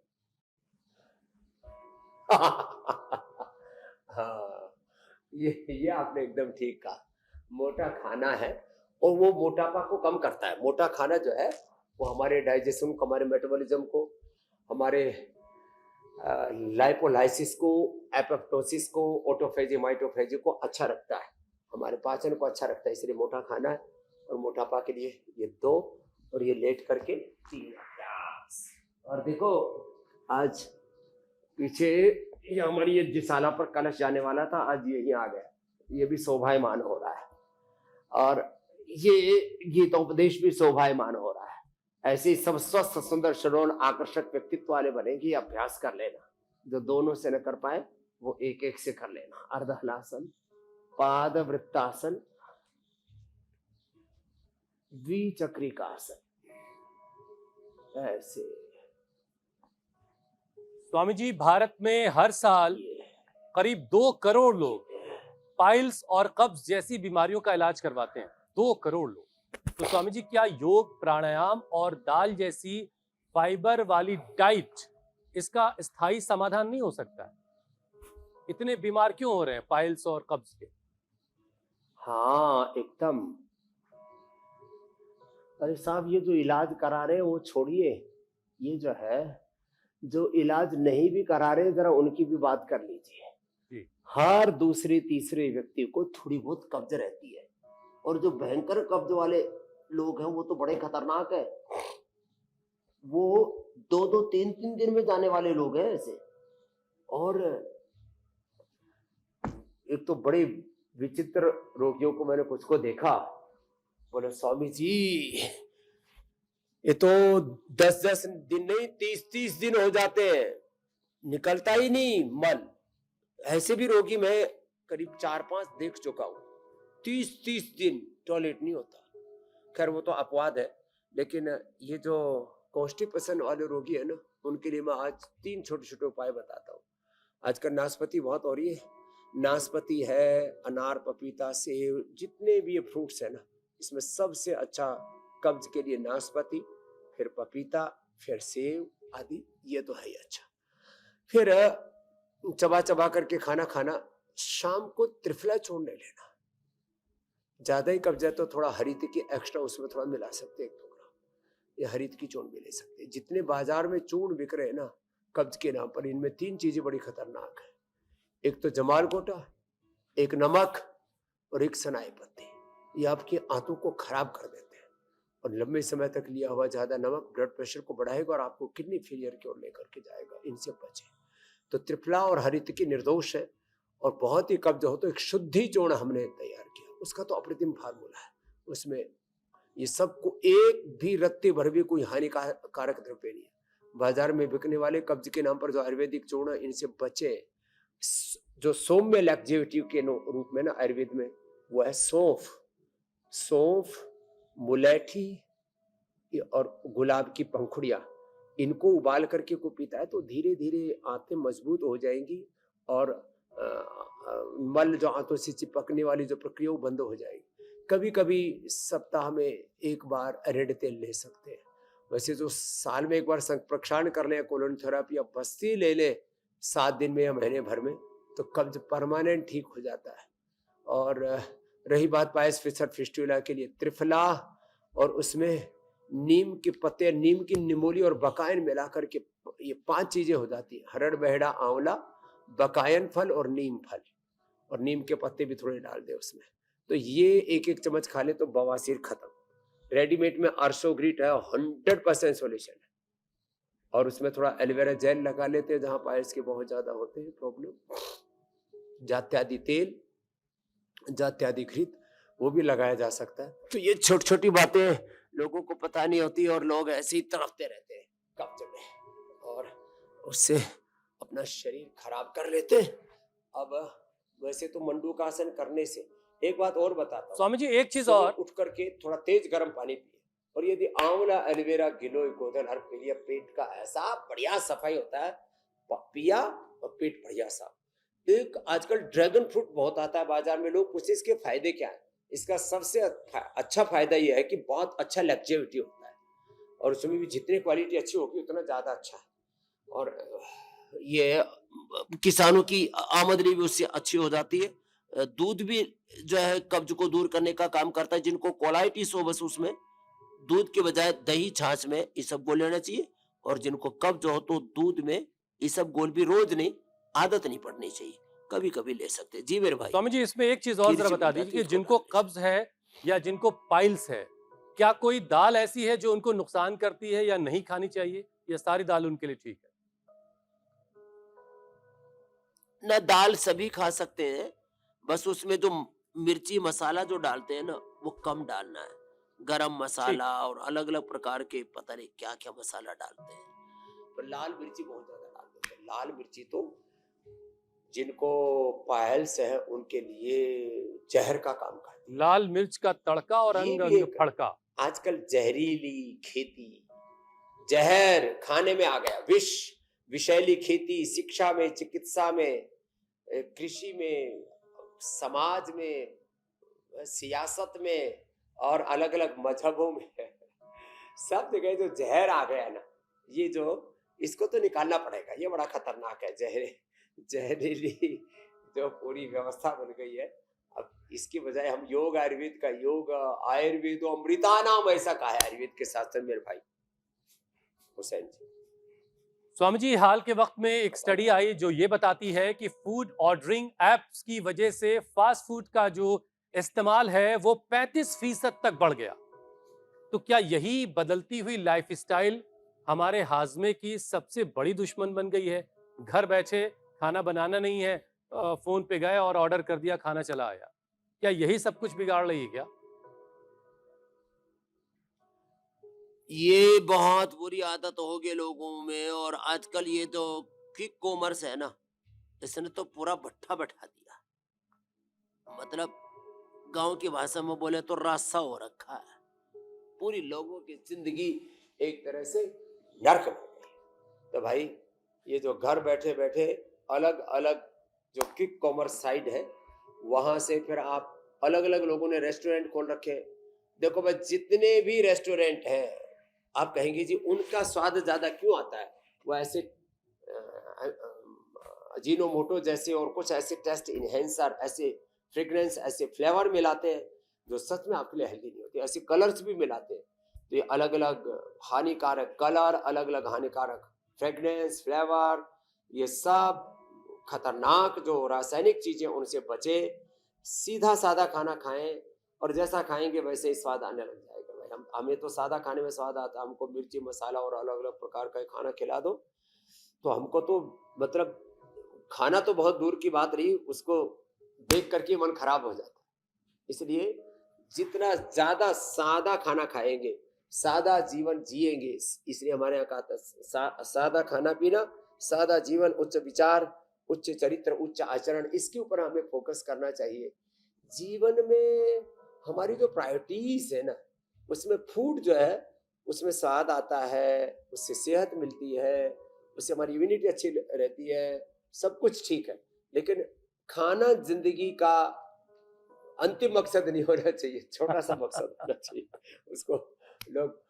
हाँ, ये आपने एकदम ठीक कहा। मोटा खाना है और वो मोटापा को कम करता है। मोटा खाना जो है वो हमारे डाइजेशन को, हमारे मेटाबॉलिज्म को, हमारे लाइपोलाइसिस को, एपोप्टोसिस को, ऑटोफेजी माइटोफेजी को अच्छा रखता है, हमारे पाचन को अच्छा रखता है। इसलिए मोटा खाना है। और मोटापा के लिए ये 2 और ये लेट करके 3 अभ्यास। और देखो आज पीछे ये हमारी ये जिसाला पर कलश जाने वाला था, आज यही आ गया। ये भी शोभायमान हो रहा है और ये गीतोपदेश भी शोभायमान हो रहा है। ऐसे ही सब स्वस्थ, सुंदर, श्रवण, आकर्षक व्यक्तित्व वाले बनेंगे। अभ्यास कर लेना। जो दोनों से न कर पाए वो एक एक से कर लेना। अर्धहलासन, पाद वृत्तासन, द्विचक्रिकासन, ऐसे। स्वामी जी, भारत में हर साल करीब 2 करोड़ लोग पाइल्स और कब्ज जैसी बीमारियों का इलाज करवाते हैं। 2 करोड़ लोग। तो स्वामी जी, क्या योग, प्राणायाम और दाल जैसी फाइबर वाली डाइट इसका स्थायी समाधान नहीं हो सकता है? इतने बीमार क्यों हो रहे हैं पाइल्स और कब्ज के? हाँ एकदम। अरे साहब, ये जो इलाज करा रहे हैं वो छोड़िए। ये जो है, जो इलाज नहीं भी करा रहे, जरा उनकी भी बात कर लीजिए। जी। हर दूसरे तीसरे व्यक्ति को थोड़ी बहुत कब्ज रहती है। और जो भयंकर कब्ज वाले लोग हैं वो तो बड़े खतरनाक है। वो 2-2, 3-3 दिन में जाने वाले लोग हैं ऐसे। और एक तो बड़े विचित्र रोगियों को मैंने कुछ को देखा, बोले स्वामी जी ये तो 10-10 दिन नहीं 30-30 दिन हो जाते हैं, निकलता ही नहीं मल। ऐसे भी रोगी मैं करीब 4-5 देख चुका हूँ। 30-30 दिन टॉयलेट नहीं होता। खैर वो तो अपवाद है, लेकिन ये जो कॉन्स्टिपेशन वाले रोगी है ना, उनके लिए मैं आज 3 छोटे-छोटे उपाय बताता हूँ। आजकल नाशपाती बहुत हो रही है। नाशपाती है, अनार, पपीता, सेब, जितने भी ये फ्रूट्स है ना, इसमें सबसे अच्छा कब्ज के लिए नाशपाती, फिर पपीता, फिर सेब आदि। ये तो है ही अच्छा। फिर चबा चबा करके खाना खाना। शाम को त्रिफला चूर्ण ले लेना। ज्यादा ही कब्ज है तो थोड़ा हरित की एक्स्ट्रा उसमें थोड़ा मिला सकते हैं, 1-2 ग्राम। या हरित की चूर्ण भी ले सकते हैं। जितने बाजार में चूर्ण बिक रहे हैं ना कब्ज के नाम पर, इनमें 3 चीजें बड़ी खतरनाक है। एक तो जमाल कोटा, एक नमक और एक सनाई पत्ती। ये आपकी आंतों को खराब कर देते हैं और लंबे समय तक लिया हुआ ज्यादा नमक ब्लड प्रेशर को बढ़ाएगा और आपको किडनी फेलियर की ओर लेकर के जाएगा। इनसे बचें। तो त्रिफला और हरित की निर्दोष है। और बहुत ही कब्ज हो तो एक शुद्धि चूर्ण हमने तैयार किया, उसका तो अप्रतिम फार्मूला है। उसमें ये सबको एक भी रत्ती भर भी कोई हानिकारक द्रव्य नहीं है। बाजार में बिकने वाले कब्ज के नाम पर जो आयुर्वेदिक चूर्ण है, इनसे बचे। जो सौम्य लैक्जेटिव के रूप में ना आयुर्वेद में, वो है सौंफ। सौंफ, मुलैठी और गुलाब की पंखुड़ियां, इनको उबाल करके को पीता है तो धीरे धीरे आंतें मजबूत हो जाएंगी और मल जो आंतों से चिपकने वाली जो प्रक्रिया वो बंद हो जाएगी। कभी कभी सप्ताह में 1 बार अरेड तेल ले सकते हैं। वैसे जो साल में 1 बार संप्रक्षालन कर ले, कोलोन थेरापी या बस्ती ले ले 7 दिन में या महीने भर में, तो कब्ज परमानेंट ठीक हो जाता है। और रही बात पायस फिसर फिस्टुला के लिए, त्रिफला और उसमें नीम के पत्ते, नीम की निमोली और बकायन मिला करके ये 5 चीजें हो जाती है। हरड़, बहेड़ा, आंवला, बकायन फल और नीम फल, और नीम के पत्ते भी थोड़े डाल दे उसमें। तो ये 1-1 चम्मच खा ले तो बवासीर खत्म। रेडीमेड में आर्सोग्रीट है, 100% सोल्यूशन है। और उसमें थोड़ा एलोवेरा जेल लगा लेते हैं जहां पायल्स के बहुत ज्यादा होते हैं प्रॉब्लम। जात्यादि तेल, जात्यादि घृत, वो भी लगाया जा सकता है। तो ये छोटी छोटी बातें लोगों को पता नहीं होती और लोग ऐसे ही तड़पते रहते हैं। कब्ज में और उससे अपना शरीर खराब कर लेते हैं। अब वैसे तो मंडूकासन करने से एक बात और बताता हूँ, स्वामी जी एक चीज सुबह और, उठ करके थोड़ा तेज गर्म पानी पिए और यदि आंवला एलोवेरा गिलोय गोदन हर पी लिया, पेट का ऐसा बढ़िया सफाई होता है, पिया और पेट बढ़िया साफ। एक आजकल ड्रैगन फ्रूट बहुत आता है बाजार में, लोग पूछते इसके फायदे क्या है। इसका सबसे अच्छा फायदा यह है कि बहुत अच्छा लैक्जेविटी होता है और उसमें भी जितनी क्वालिटी अच्छी होगी उतना ज्यादा अच्छा है और ये किसानों की आमदनी भी उससे अच्छी हो जाती है। दूध भी जो है कब्ज को दूर करने का काम करता है। जिनको कोलाइटिस हो बस उसमें दूध के बजाय दही छाछ में इसबगोल लेना चाहिए और जिनको कब्ज हो तो दूध में इसबगोल भी रोज नहीं, आदत नहीं पड़नी चाहिए, कभी कभी ले सकते हैं। जी मेरे भाई। स्वामी जी इसमें एक चीज और जरा किरची बता बन दीजिए जाती है, कि उसको जिनको खाने से। कब्ज है या जिनको पाइल्स है, क्या कोई दाल ऐसी है जो उनको नुकसान करती है या नहीं खानी चाहिए, या सारी दाल उनके लिए ठीक है? ना दाल सभी खा सकते हैं, बस उसमें जो मिर्ची मसाला जो डालते हैं ना वो कम डालना है। गरम ठीक। मसाला और अलग अलग प्रकार के पता नहीं क्या क्या मसाला डालते हैं, पर लाल मिर्ची बहुत ज्यादा डाल देते हैं। लाल मिर्ची तो जिनको पायल्स है उनके लिए जहर का काम करती है। लाल मिर्च का तड़का और ये अंग भी अंग एक फड़का। आजकल जहरीली खेती, जहर खाने में आ गया, विष, विषैली खेती शिक्षा में, चिकित्सा में, कृषि में, समाज में, सियासत में और अलग अलग मजहबों में सब जगह जो जहर आ गया ना, ये जो इसको तो निकालना पड़ेगा, ये बड़ा खतरनाक है। जहरीली जो पूरी व्यवस्था बन गई है, अब इसकी बजाय हम योग आयुर्वेद का योग आयुर्वेद अमृता नाम ऐसा कहा है आयुर्वेद के शास्त्र मेरे भाई हुसैन जी। स्वामी जी हाल के वक्त में एक स्टडी आई जो ये बताती है कि फूड ऑर्डरिंग एप्स की वजह से फास्ट फूड का जो इस्तेमाल है वो 35% तक बढ़ गया। तो क्या यही बदलती हुई लाइफस्टाइल हमारे हाजमे की सबसे बड़ी दुश्मन बन गई है? घर बैठे खाना बनाना नहीं है, फोन पे गए और ऑर्डर कर दिया, खाना चला आया। क्या यही सब कुछ बिगाड़ रही है क्या? ये बहुत बुरी आदत हो गई लोगों में और आजकल ये जो क्विक कॉमर्स है ना, इसने तो पूरा भट्ठा बैठा दिया। मतलब गांव की भाषा में बोले तो रास्ता हो रखा है, पूरी लोगों की जिंदगी एक तरह से नर्क बन गई। तो भाई ये जो घर बैठे बैठे अलग अलग जो क्विक कॉमर्स साइट है वहां से फिर आप अलग अलग लोगों ने रेस्टोरेंट खोल रखे। देखो भाई जितने भी रेस्टोरेंट हैं आप कहेंगे जी उनका स्वाद ज्यादा क्यों आता है, वो ऐसे अजीनोमोटो जैसे और कुछ ऐसे टेस्ट इनहेंसर, ऐसे फ्रेग्रेंस, ऐसे फ्लेवर मिलाते हैं जो सच में आपके लिए हेल्दी नहीं होते। ऐसे कलर्स भी मिलाते हैं, तो ये अलग अलग हानिकारक कलर, अलग अलग हानिकारक फ्रेग्रेंस, फ्लेवर, ये सब खतरनाक जो रासायनिक चीजें उनसे बचे, सीधा सादा खाना खाएं और जैसा खाएंगे वैसे ही स्वाद आने लग जाएगा। भाई हमें तो सादा खाने में स्वाद आता है, हमको मिर्ची मसाला और अलग अलग प्रकार का खाना खिला दो तो हमको तो मतलब खाना तो बहुत दूर की बात रही, उसको देख करके मन खराब हो जाता है। इसलिए जितना ज्यादा सादा खाना खाएंगे, सादा जीवन जिएंगे, इसलिए हमारे यहाँ कहा था सादा खाना पीना, सादा जीवन, उच्च विचार, उच्च चरित्र, उच्च आचरण, इसके ऊपर हमें फोकस करना चाहिए। जीवन में हमारी जो प्रायोरिटीज है ना, उसमें फूड जो है उसमें स्वाद आता है, उससे सेहत मिलती है, उससे हमारी इम्यूनिटी अच्छी रहती है, सब कुछ ठीक है, लेकिन खाना जिंदगी का अंतिम मकसद नहीं होना चाहिए, छोटा सा मकसद होना चाहिए। उसको लोग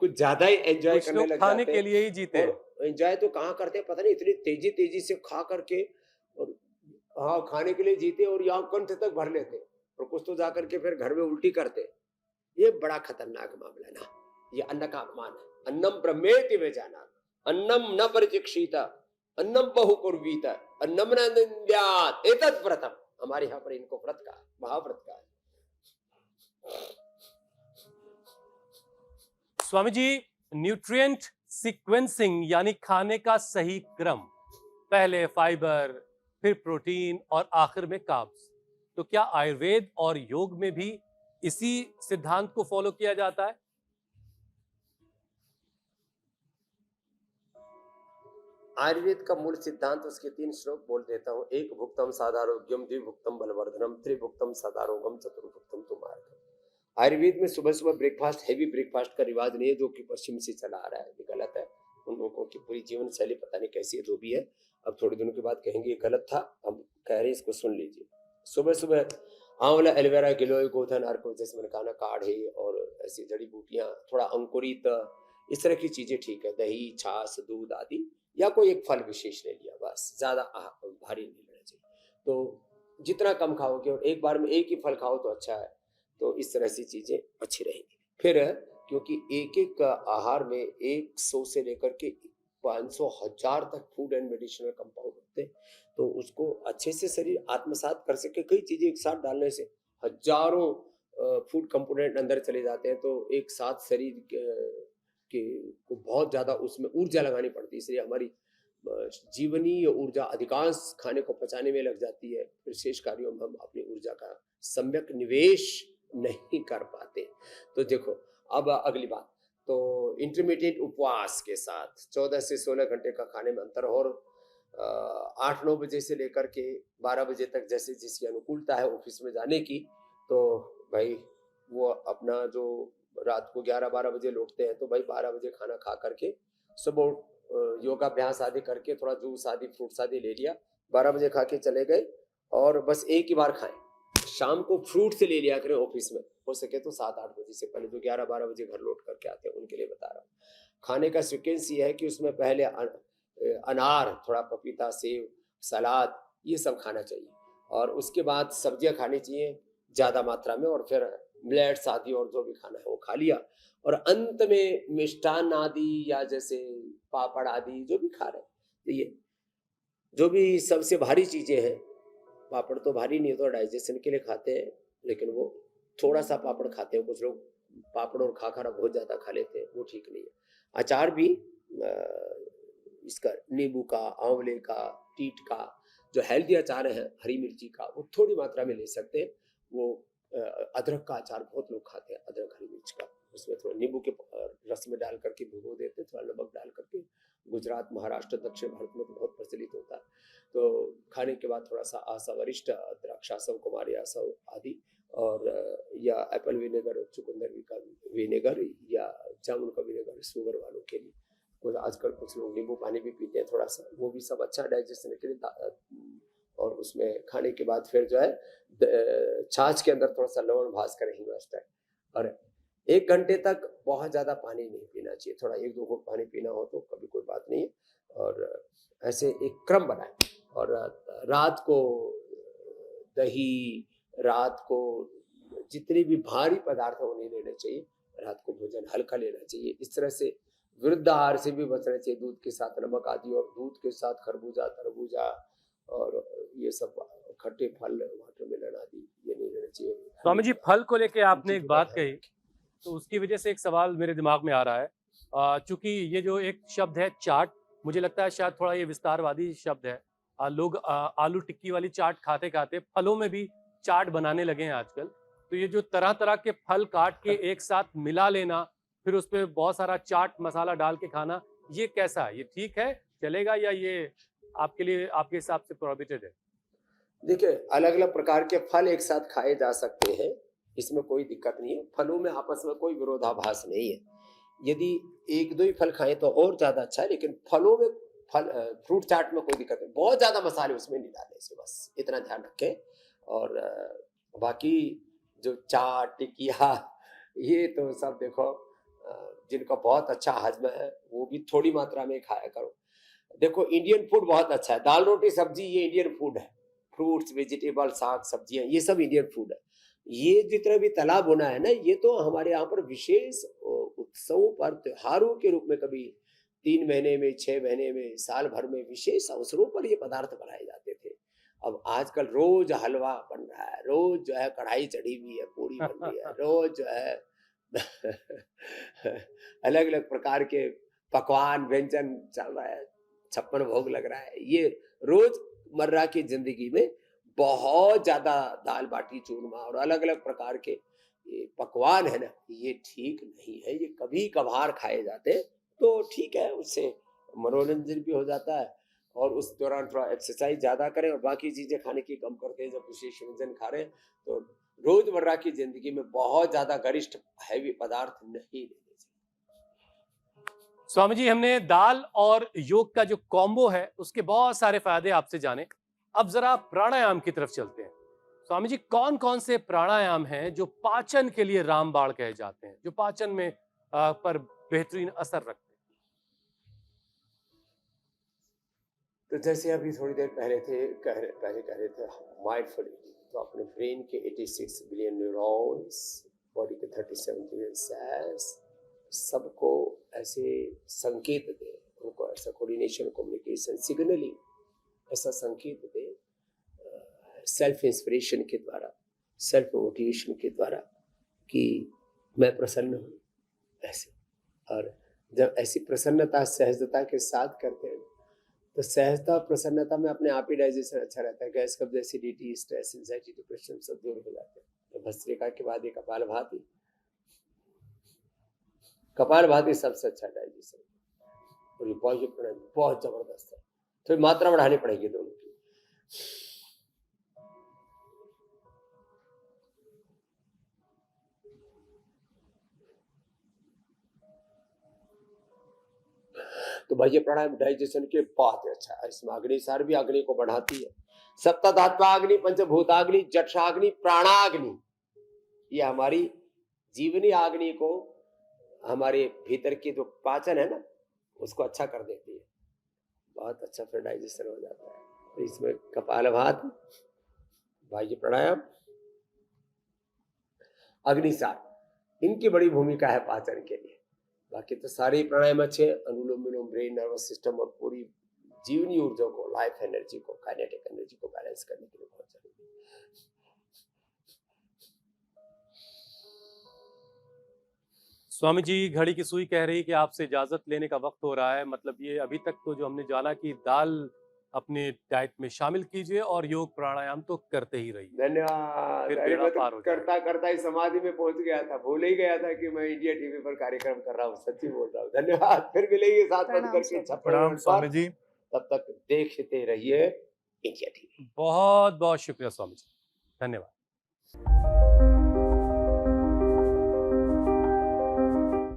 कुछ ज्यादा ही एंजॉय कुछ करने लोग लग खाने जाते के हैं लिए ही जीते हैं। और एंजॉय तो कहाँ करते हैं पता नहीं, इतनी तेजी तेजी से खा करके और हाँ खाने के लिए जीते और यहाँ कंठ तक भर लेते और कुछ तो जाकर के फिर घर में उल्टी करते। ये बड़ा खतरनाक मामला है ना, ये अन्न का अपमान है। अन्नम ब्रह्मेति वे जाना, अन्नम न परिचिक्षित, अन्नम बहु कुर्वीत, अन्नम न निंद्यात्, एतत् व्रतम। हमारे यहाँ पर इनको व्रत का, महाव्रत का है। स्वामी जी न्यूट्रिएंट सीक्वेंसिंग यानी खाने का सही क्रम, पहले फाइबर, फिर प्रोटीन और आखिर में कार्ब्स, तो क्या आयुर्वेद और योग में भी इसी सिद्धांत को फॉलो किया जाता है? आयुर्वेद का मूल सिद्धांत, उसके 3 श्लोक बोल देता हूँ। एक भुक्तम साधारोग्यम, द्विभुक्तम बलवर्धनम, त्रिभुक्तम सदारोगम, चतुर्भुक्तम तुमार्गम। आयुर्वेद में सुबह सुबह ब्रेकफास्ट, हैवी ब्रेकफास्ट का रिवाज नहीं है, जो कि पश्चिम से चला आ रहा है, ये गलत है। उन लोगों की पूरी जीवन शैली पता नहीं कैसी है, जो भी है। अब थोड़े दिनों के बाद कहेंगे ये गलत था, हम कह रहे हैं इसको सुन लीजिए। सुबह सुबह आंवला, एलोवेरा, गिलोय, गोधन, अर्क, जैसे मैंने कहा ना, काढ़े और ऐसी जड़ी बूटियां, थोड़ा अंकुरित, इस तरह की चीजें ठीक है। दही, छाछ, दूध आदि, या कोई एक फल विशेष ले लिया, बस ज्यादा भारी नहीं लेना चाहिए। तो जितना कम खाओगे और एक बार में एक ही फल खाओ तो अच्छा है। तो इस तरह से चीजें अच्छी रहेंगी। फिर क्योंकि एक एक आहार में 100 से लेकर के 500 1000 तक फूड एंड मेडिसिनल कंपाउंड होते हैं, तो उसको अच्छे से शरीर आत्मसात कर सके। कई चीजें एक साथ डालने से हजारों फूड कंपोनेंट अंदर चले जाते हैं, तो एक साथ शरीर के को बहुत ज्यादा उसमें ऊर्जा लगानी पड़ती है, इसलिए हमारी जीवनीय ऊर्जा अधिकांश खाने को पचाने में लग जाती है। विशेष कार्यों में हम अपनी ऊर्जा का सम्यक निवेश नहीं कर पाते। तो देखो, अब अगली बात, तो इंटरमीडिएट उपवास के साथ 14 से 16 घंटे का खाने में अंतर, और 8-9 बजे से लेकर के 12 बजे तक जैसे जिसकी अनुकूलता है ऑफिस में जाने की, तो भाई वो अपना जो रात को 11-12 बजे लौटते हैं, तो भाई 12 बजे खाना खा करके सुबह योगाभ्यास आदि करके थोड़ा जूस आदि फ्रूट्स आदि ले लिया, 12 बजे खा के चले गए, और बस एक ही बार खाएं। शाम को फ्रूट से ले लिया करें ऑफिस में, हो सके तो 7-8 बजे से पहले, जो 11-12 बजे घर लौट करके आते हैं उनके लिए बता रहा हूँ। खाने का सीक्वेंस ये है कि उसमें पहले अनार, थोड़ा पपीता, सेब, सलाद, ये सब खाना चाहिए, और उसके बाद सब्जियां खानी चाहिए ज्यादा मात्रा में, और फिर मिलेट्स आदि और जो भी खाना है वो खा लिया, और अंत में मिष्टान आदि या जैसे पापड़ आदि जो भी खा रहे हैं। तो ये जो भी सबसे भारी चीजें हैं, पापड़ तो भारी नहीं होता, डाइजेशन के लिए खाते हैं, लेकिन वो थोड़ा सा पापड़ खाते हैं। कुछ लोग पापड़ और खाखरा बहुत ज्यादा खा लेते हैं, वो ठीक नहीं है। अचार भी इसका नींबू का, आंवले का, टीट का, जो हेल्दी अचार है, हरी मिर्ची का, वो थोड़ी मात्रा में ले सकते हैं। वो अदरक का अचार बहुत लोग खाते हैं, अदरक हरी मिर्च का, उसमें थोड़ा नींबू के रस में डाल करके भिगो देते हैं, थोड़ा नमक डाल करके। गुजरात, महाराष्ट्र, दक्षिण भारत में तो बहुत प्रचलित होता है। तो खाने के बाद थोड़ा सा आसा वरिष्ठ, द्राक्षासव, कुमारी आसव आदि, और या एप्पल विनेगर, चुकंदर का विनेगर, या जामुन का विनेगर शुगर वालों के लिए। कुछ आजकल कुछ लोग नींबू पानी भी पीते हैं थोड़ा सा, वो भी सब अच्छा डाइजेशन के लिए। और उसमें खाने के बाद फिर जो है छाछ के अंदर थोड़ा सा लवण भास कर हिंग है, और 1 घंटे तक बहुत ज्यादा पानी नहीं पीना चाहिए। थोड़ा 1-2 घूंट पानी पीना हो तो कभी कोई बात नहीं है, और ऐसे एक क्रम बनाए। और रात को दही, रात को जितने भी भारी पदार्थ वो नहीं लेने चाहिए, रात को भोजन हल्का लेना चाहिए। इस तरह से विरुद्ध आहार से भी बचना चाहिए, दूध के साथ नमक आदि, और दूध के साथ खरबूजा, तरबूजा और ये सब खट्टे फल, वाटरमेलन आदि, ये नहीं लेना चाहिए। स्वामी जी, फल को लेके आपने एक बात कही, तो उसकी वजह से एक सवाल मेरे दिमाग में आ रहा है। चूंकि ये जो एक शब्द है चाट, मुझे लगता है शायद थोड़ा ये विस्तारवादी शब्द है। लोग आलू टिक्की वाली चाट खाते खाते फलों में भी चाट बनाने लगे हैं आजकल। तो ये जो तरह तरह के फल काट के एक साथ मिला लेना, फिर उस पर बहुत सारा चाट मसाला डाल के खाना, ये कैसा है? ये ठीक है, चलेगा, या ये आपके लिए, आपके हिसाब से प्रोहिबिटेड है? देखिए, अलग अलग प्रकार के फल एक साथ खाए जा सकते हैं, इसमें कोई दिक्कत नहीं है। फलों में आपस में कोई विरोधाभास नहीं है। यदि 1-2 ही फल खाएं तो और ज्यादा अच्छा है, लेकिन फलों में फ्रूट चाट में कोई दिक्कत नहीं। बहुत ज्यादा मसाले उसमें नहीं डालने से, बस इतना ध्यान रखें। और बाकी जो चाट, टिकिया, ये तो सब देखो, जिनका बहुत अच्छा हजम है वो भी थोड़ी मात्रा में खाया करो। देखो, इंडियन फूड बहुत अच्छा है, दाल रोटी सब्जी ये इंडियन फूड है। फ्रूट्स, वेजिटेबल, साग सब्जियां, ये सब इंडियन फूड है। ये जितना भी तला भुना है ना, ये तो हमारे यहाँ पर विशेष उत्सवों पर, त्योहारों के रूप में, कभी 3 महीने में, 6 महीने में, साल भर में विशेष अवसरों पर ये पदार्थ बनाए जाते थे। अब आजकल रोज हलवा बन रहा है, रोज जो है कढ़ाई चढ़ी हुई है, पूरी बन रही है, रोज जो है अलग अलग प्रकार के पकवान, व्यंजन चल रहा है, 56 भोग लग रहा है। ये रोज मर्रा की जिंदगी में बहुत ज्यादा दाल बाटी चूरमा और अलग अलग प्रकार के ये पकवान है ना, ये ठीक नहीं है। ये कभी कभार खाए जाते हैं तो ठीक है, उससे मनोरंजन भी हो जाता है, और उस दौरान थोड़ा एक्सरसाइज ज़्यादा करें और बाकी चीज़ें खाने की कम करते हैं। जब विशेष व्यंजन खा रहे हैं तो रोज़मर्रा की ज़िंदगी में बहुत ज़्यादा गरिष्ठ हैवी पदार्थ नहीं लेने चाहिए। स्वामी जी, हमने दाल और योग का जो कॉम्बो है उसके बहुत सारे फायदे आपसे जाने। अब जरा प्राणायाम की तरफ चलते हैं। स्वामी जी, कौन कौन से प्राणायाम हैं जो पाचन के लिए रामबाण कहे जाते हैं, जो पाचन में पर बेहतरीन असर रखते हैं? तो जैसे अभी थोड़ी देर पहले कह रहे थे माइंडफुल ईटिंग, तो अपने ब्रेन के 86 बिलियन न्यूरॉन्स, बॉडी के 37 बिलियन सेल्स, सबको ऐसे संकेत दे, उनको ऐसा कोऑर्डिनेशन, कम्युनिकेशन, सिग्नलिंग ऐसा संकेत दे सेल्फ इंस्पिरेशन के द्वारा, सेल्फ मोटिवेशन के द्वारा कि मैं प्रसन्न हूँ ऐसे। और जब ऐसी प्रसन्नता सहजता के साथ करते हैं तो सहजता प्रसन्नता में अपने आप ही डाइजेशन अच्छा रहता है। गैस, कब्ज, एसिडिटी, स्ट्रेस, एंजाइटी, डिप्रेशन सब दूर हो जाते हैं। तो भस्त्रिका के बाद ये कपालभाति सबसे अच्छा डाइजेशन, और ये पॉजिटिव प्राणायाम बहुत जबरदस्त है। तो मात्रा बढ़ानी पड़ेगी दोनों की। तो भाई ये प्राणायाम डाइजेशन के बहुत अच्छा है। इसमें अग्निसार भी अग्नि को बढ़ाती है। सप्तधात्वाग्नि, पंचभूताग्नि, जठराग्नि, प्राणाग्नि, ये हमारी जीवनी अग्नि को, हमारे भीतर की जो पाचन है ना, उसको अच्छा कर देती है। बहुत अच्छा फिर डाइजेशन हो जाता है। तो इसमें कपालभाति, बाह्य प्राणायाम, अग्निसार, इनकी बड़ी भूमिका है पाचन के लिए। बाकी तो सारे प्राणायाम अच्छे, अनुलोम विलोम ब्रेन नर्वस सिस्टम और पूरी जीवनी ऊर्जा को, लाइफ एनर्जी को, काइनेटिक एनर्जी को बैलेंस करने के लिए बहुत जरूरी है। स्वामी जी, घड़ी की सुई कह रही कि आपसे इजाजत लेने का वक्त हो रहा है। मतलब ये अभी तक तो जो हमने जाना कि दाल अपने डाइट में शामिल कीजिए और योग प्राणायाम तो करते ही रहिए। धन्यवाद। फिर अरे बेड़ा मैं तो पार हो जाएगा। करता करता ही समाधि में पहुंच गया था, भूल ही गया था कि मैं इंडिया टीवी पर कार्यक्रम कर रहा हूँ। सच्ची बोल रहा हूँ। धन्यवाद। फिर मिलेंगे 7 बज करके 56 प्रणाम मिनट स्वामी पर। जी। तब तक देखते रहिए इंडिया टीवी। बहुत बहुत शुक्रिया स्वामी जी, धन्यवाद।